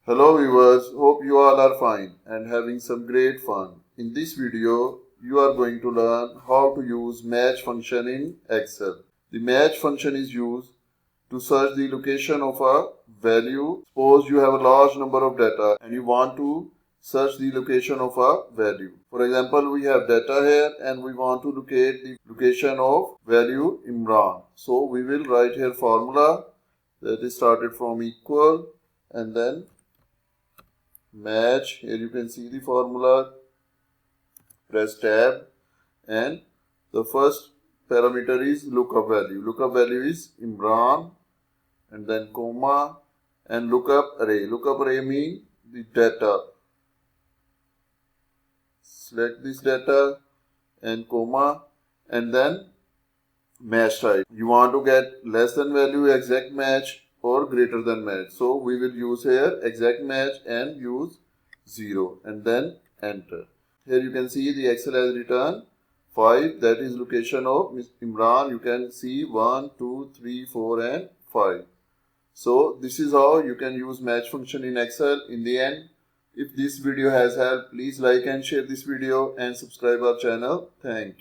Hello viewers, hope you all are fine and having some great fun. In this video, you are going to learn how to use match function in Excel. The match function is used to search the location of a value. Suppose you have a large number of data and you want to search the location of a value. For example, we have data here and we want to locate the location of value Imran. So we will write here formula that is started from equal and then match. Here you can see the formula. Press tab and the first parameter is lookup value. Lookup value is Imran and then comma and lookup array. Lookup array means the data. Select this data and comma and then match type. You want to get less than value, exact match or greater than match. So we will use here exact match and use 0 and then enter. Here you can see the Excel has returned 5, that is location of Imran. You can see 1, 2, 3, 4 and 5. So this is how you can use match function in Excel. In the end, if this video has helped, please like and share this video and subscribe our channel. Thank you.